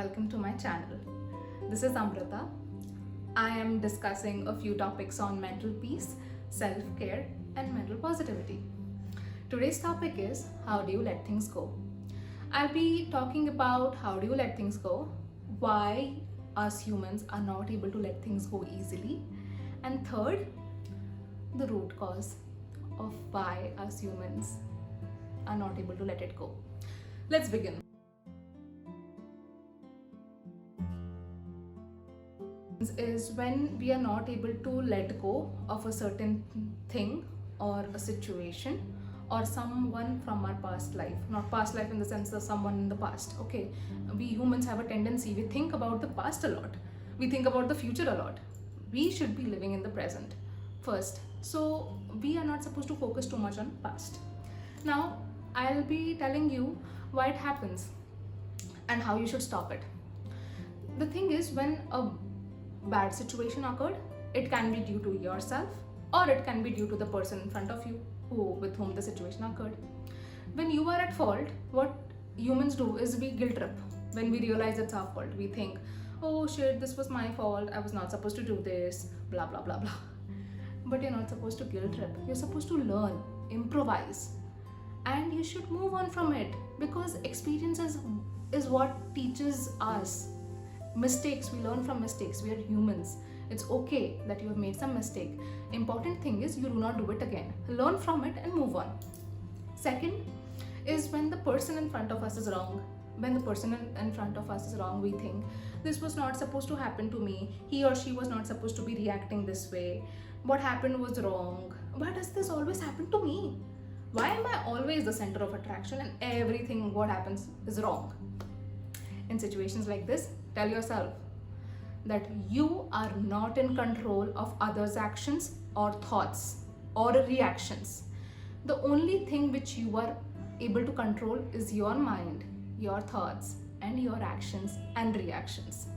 welcome to my channel. This is Amrita. I am discussing a few topics on mental peace, self-care and mental positivity. Today's topic is how do you let things go? I'll be talking about how do you let things go, why us humans are not able to let things go easily, and third, the root cause of why us humans are not able to let it go. Let's begin. Is when we are not able to let go of a certain thing or a situation or someone from our past life. Not past life in the sense of someone in the past. Okay, we humans have a tendency, we think about the past a lot, we think about the future a lot. We should be living in the present first, so we are not supposed to focus too much on past. Now I'll be telling you why it happens and how you should stop it. The thing is, when a bad situation occurred, it can be due to yourself or it can be due to the person in front of you with whom the situation occurred. When you are at fault, what humans do is we guilt trip. When we realize it's our fault, we think, oh shit, this was my fault, I was not supposed to do this, blah blah blah blah. But you're not supposed to guilt trip. You're supposed to learn, improvise, and you should move on from it, because experience is what teaches us. Mistakes, we learn from mistakes. We are humans. It's okay that you have made some mistake. Important thing is you do not do it again. Learn from it and move on. Second is when the person in front of us is wrong. When the person in front of us is wrong, we think this was not supposed to happen to me. He or she was not supposed to be reacting this way. What happened was wrong. Why does this always happen to me? Why am I always the center of attraction and everything what happens is wrong? In situations like this, tell yourself that you are not in control of others' actions or thoughts or reactions. The only thing which you are able to control is your mind, your thoughts, and your actions and reactions.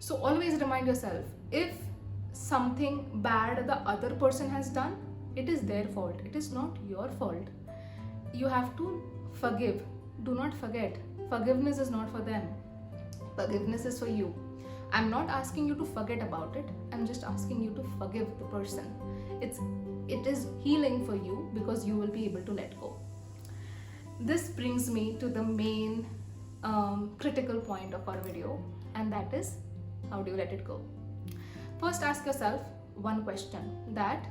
So always remind yourself, if something bad the other person has done, it is their fault. It is not your fault. You have to forgive. Do not forget. Forgiveness is not for them. Forgiveness is for you. I'm not asking you to forget about it. I'm just asking you to forgive the person. It is healing for you because you will be able to let go. This brings me to the main critical point of our video, and that is, how do you let it go? First, ask yourself one question, that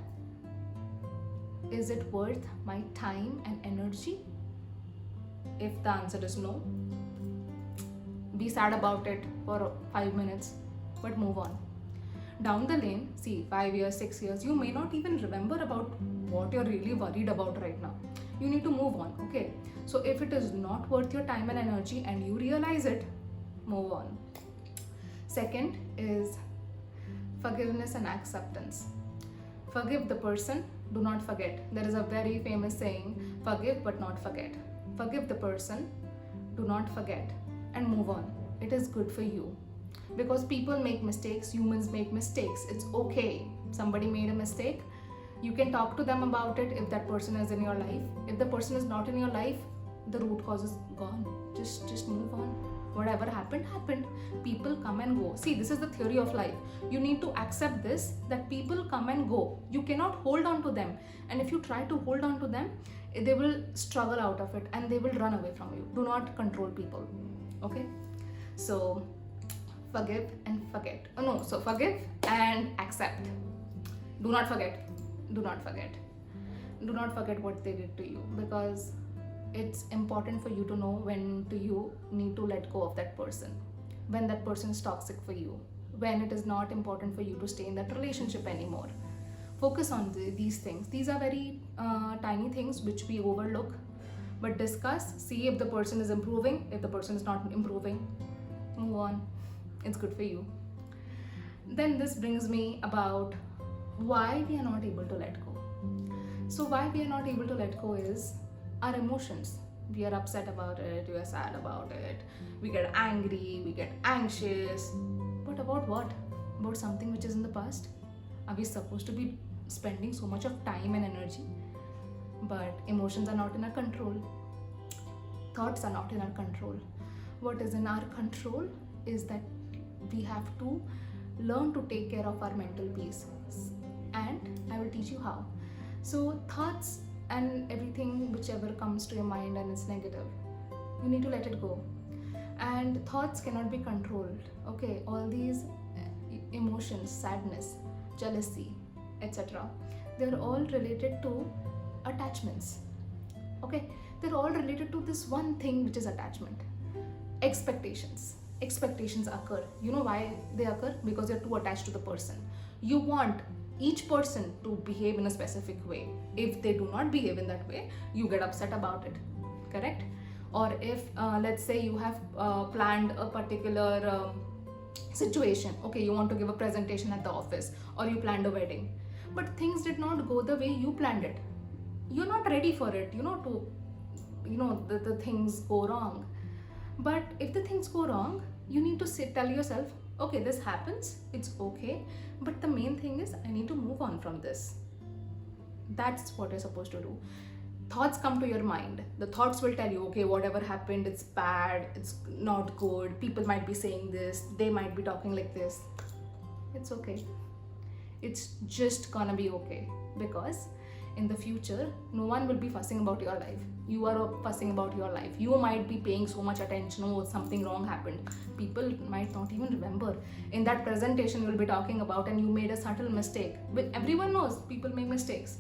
is it worth my time and energy? If the answer is no, be sad about it for 5 minutes, but move on. Down the lane, see, 5 years, 6 years, you may not even remember about what you're really worried about right now. You need to move on, okay? So if it is not worth your time and energy and you realize it, move on. Second is forgiveness and acceptance. Forgive the person, do not forget. There is a very famous saying, forgive but not forget. Forgive the person, do not forget, and move on. It is good for you, because people make mistakes, humans make mistakes. It's okay. Somebody made a mistake, you can talk to them about it if that person is in your life. If the person is not in your life, the root cause is gone. Just move on. Whatever happened. People come and go. See, this is the theory of life. You need to accept this, that people come and go. You cannot hold on to them, and if you try to hold on to them, they will struggle out of it and they will run away from you. Do not control people. Okay, so forgive and forget. So forgive and accept. Do not forget. Do not forget. Do not forget what they did to you, because it's important for you to know when you need to let go of that person, when that person is toxic for you, when it is not important for you to stay in that relationship anymore. Focus on these things. These are very tiny things which we overlook, but discuss, see if the person is improving. If the person is not improving, move on. It's good for you. Then this brings me about why we are not able to let go. So why we are not able to let go is our emotions. We are upset about it, we are sad about it, we get angry, we get anxious. But about what? About something which is in the past? Are we supposed to be spending so much of time and energy? But emotions are not in our control. Thoughts are not in our control. What is in our control is that we have to learn to take care of our mental peace, and I will teach you how. So thoughts and everything whichever comes to your mind and it's negative, you need to let it go. And thoughts cannot be controlled. Okay, all these emotions, sadness, jealousy, etc., they're all related to attachments. Okay, they're all related to this one thing, which is attachment. Expectations occur. You know why they occur? Because you're too attached to the person. You want each person to behave in a specific way. If they do not behave in that way, you get upset about it. Correct? Or if let's say you have planned a particular situation. Okay, you want to give a presentation at the office, or you planned a wedding, but things did not go the way you planned it. You're not ready for it, the things go wrong. But if the things go wrong, you need to tell yourself, okay, this happens, it's okay, but the main thing is I need to move on from this. That's what you're supposed to do. Thoughts come to your mind. The thoughts will tell you, okay, whatever happened, it's bad, it's not good, people might be saying this, they might be talking like this. It's okay. It's just gonna be okay, because in the future, no one will be fussing about your life. You are fussing about your life. You might be paying so much attention, oh, something wrong happened. People might not even remember. In that presentation you will be talking about, and you made a subtle mistake. But everyone knows people make mistakes.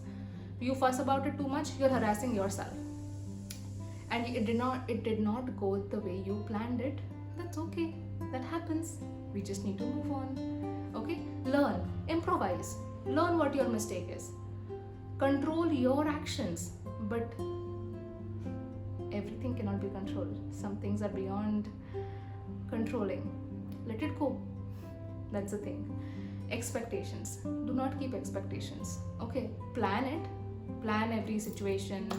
You fuss about it too much, you're harassing yourself. And it did not go the way you planned it. That's okay. That happens. We just need to move on. Okay? Learn. Improvise. Learn what your mistake is. Control your actions, but everything cannot be controlled. Some things are beyond controlling. Let it go. That's the thing. Expectations. Do not keep expectations. Okay, plan it. Plan every situation.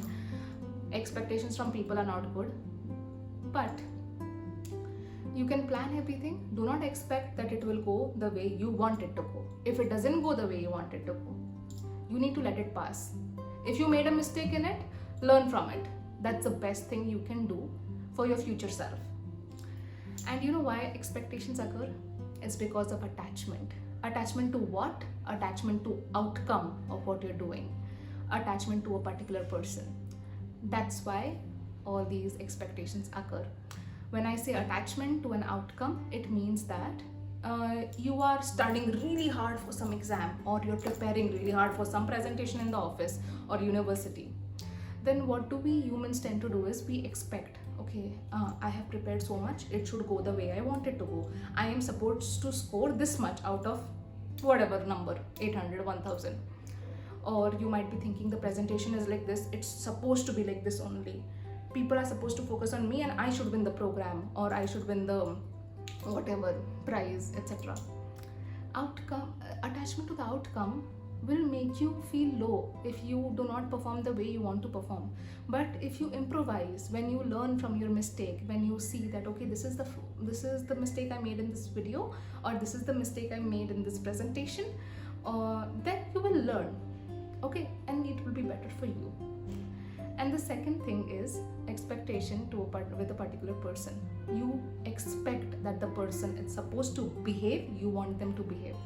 Expectations from people are not good, but you can plan everything. Do not expect that it will go the way you want it to go. If it doesn't go the way you want it to go, you need to let it pass. If you made a mistake in it, learn from it. That's the best thing you can do for your future self. And you know why expectations occur? It's because of attachment. Attachment to what? Attachment to outcome of what you're doing. Attachment to a particular person. That's why all these expectations occur. When I say attachment to an outcome, it means that you are studying really hard for some exam, or you're preparing really hard for some presentation in the office or university. Then what do we humans tend to do is we expect, okay, I have prepared so much, it should go the way I want it to go. I am supposed to score this much out of whatever number, 800, 1000. Or you might be thinking the presentation is like this, it's supposed to be like this only. People are supposed to focus on me and I should win the program, or I should win the whatever prize, etc. Attachment to the outcome will make you feel low if you do not perform the way you want to perform. But if you improvise, when you learn from your mistake, when you see that, okay, this is the mistake I made in this video, or this is the mistake I made in this presentation, then you will learn, okay, and it will be better for you. And the second thing is expectation with a particular person. You expect that the person is supposed to behave, you want them to behave.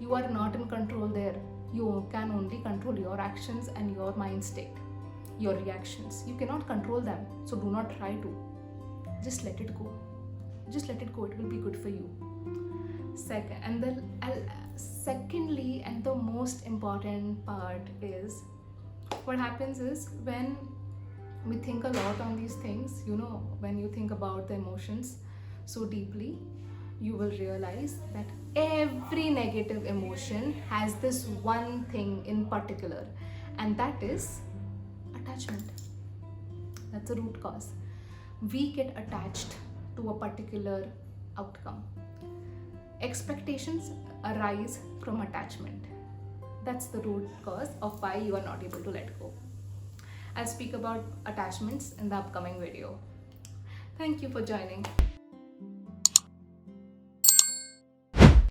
You are not in control there. You can only control your actions and your mind state, your reactions. You cannot control them, so do not try to. Just let it go. Just let it go. It will be good for you. Secondly, and the most important part is, what happens is when we think a lot on these things, when you think about the emotions so deeply, you will realize that every negative emotion has this one thing in particular, and that is attachment. That's the root cause. We get attached to a particular outcome. Expectations arise from attachment. That's the root cause of why you are not able to let go. I'll speak about attachments in the upcoming video. Thank you for joining.